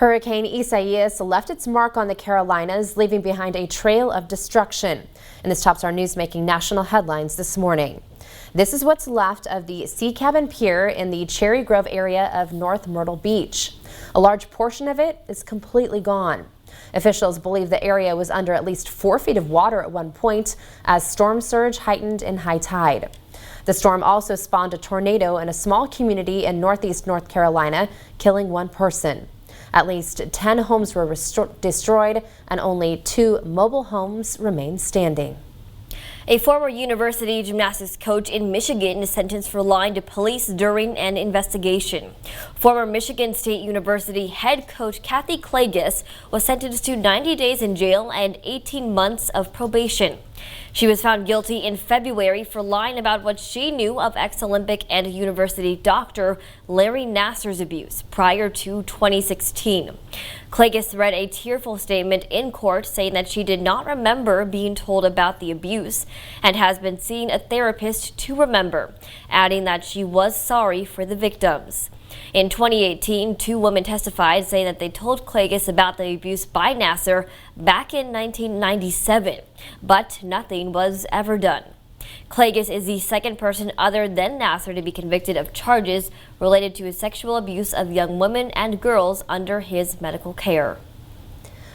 Hurricane Isaias left its mark on the Carolinas, leaving behind a trail of destruction. And this tops our news making national headlines this morning. This is what's left of the Sea Cabin Pier in the Cherry Grove area of North Myrtle Beach. A large portion of it is completely gone. Officials believe the area was under at least 4 feet of water at one point as storm surge heightened in high tide. The storm also spawned a tornado in a small community in northeast North Carolina, killing one person. At least 10 homes were destroyed and only 2 mobile homes remain standing. A former university gymnastics coach in Michigan is sentenced for lying to police during an investigation. Former Michigan State University head coach Kathy Klages was sentenced to 90 days in jail and 18 months of probation. She was found guilty in February for lying about what she knew of ex-Olympic and university doctor Larry Nassar's abuse prior to 2016. Klages read a tearful statement in court saying that she did not remember being told about the abuse and has been seeing a therapist to remember, adding that she was sorry for the victims. In 2018, 2 women testified saying that they told Klages about the abuse by Nassar back in 1997, but nothing was ever done. Klages is the second person other than Nassar to be convicted of charges related to his sexual abuse of young women and girls under his medical care.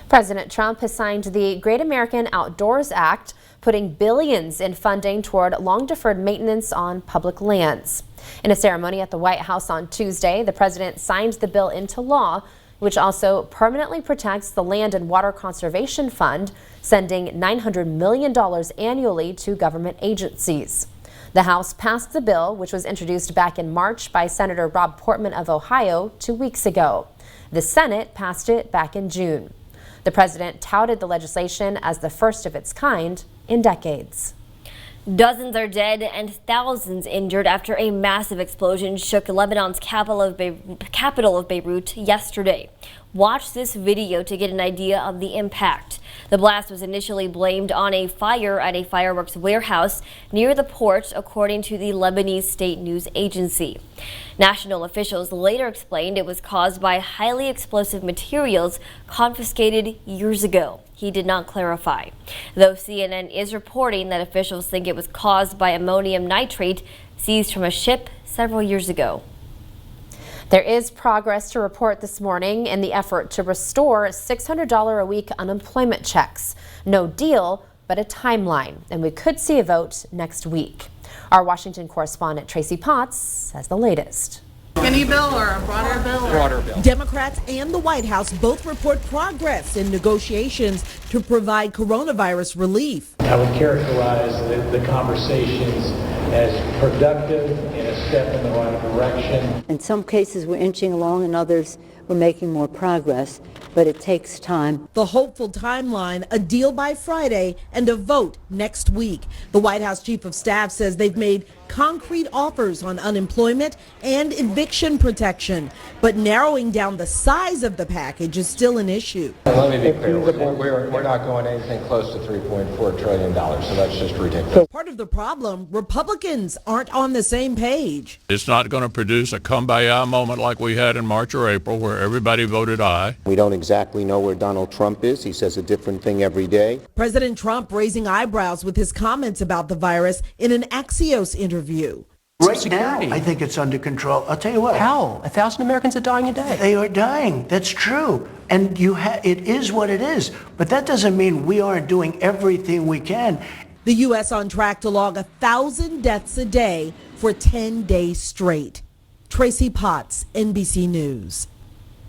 President Trump has signed the Great American Outdoors Act, putting billions in funding toward long-deferred maintenance on public lands. In a ceremony at the White House on Tuesday, the president signed the bill into law, which also permanently protects the Land and Water Conservation Fund, sending $900 million annually to government agencies. The House passed the bill, which was introduced back in March by Senator Rob Portman of Ohio 2 weeks ago. The Senate passed it back in June. The president touted the legislation as the first of its kind in decades. Dozens are dead and thousands injured after a massive explosion shook Lebanon's capital of Beirut yesterday. Watch this video to get an idea of the impact. The blast was initially blamed on a fire at a fireworks warehouse near the port, according to the Lebanese state news agency. National officials later explained it was caused by highly explosive materials confiscated years ago. He did not clarify, though CNN is reporting that officials think it was caused by ammonium nitrate seized from a ship several years ago. There is progress to report this morning in the effort to restore $600 a week unemployment checks. No deal, but a timeline, and we could see a vote next week. Our Washington correspondent Tracy Potts has the latest. Skinny bill or a broader bill? Broader bill. Democrats and the White House both report progress in negotiations to provide coronavirus relief. I would characterize the conversations as productive and a step in the right direction. In some cases we're inching along, and others we're making more progress, but it takes time. The hopeful timeline, a deal by Friday and a vote next week. The White House Chief of Staff says they've made concrete offers on unemployment and eviction protection, but narrowing down the size of the package is still an issue. Let me be clear, we're not going anything close to $3.4 trillion, so that's just ridiculous. Part of the problem, Republicans aren't on the same page. It's not going to produce a come-by-eye moment like we had in March or April where everybody voted aye. We don't exactly know where Donald Trump is. He says a different thing every day. President Trump raising eyebrows with his comments about the virus in an Axios interview. Right now, I think it's under control. I'll tell you what. How? 1,000 Americans are dying a day. They are dying. That's true. And it is what it is. But that doesn't mean we aren't doing everything we can. The U.S. on track to log 1,000 deaths a day for 10 days straight. Tracy Potts, NBC News.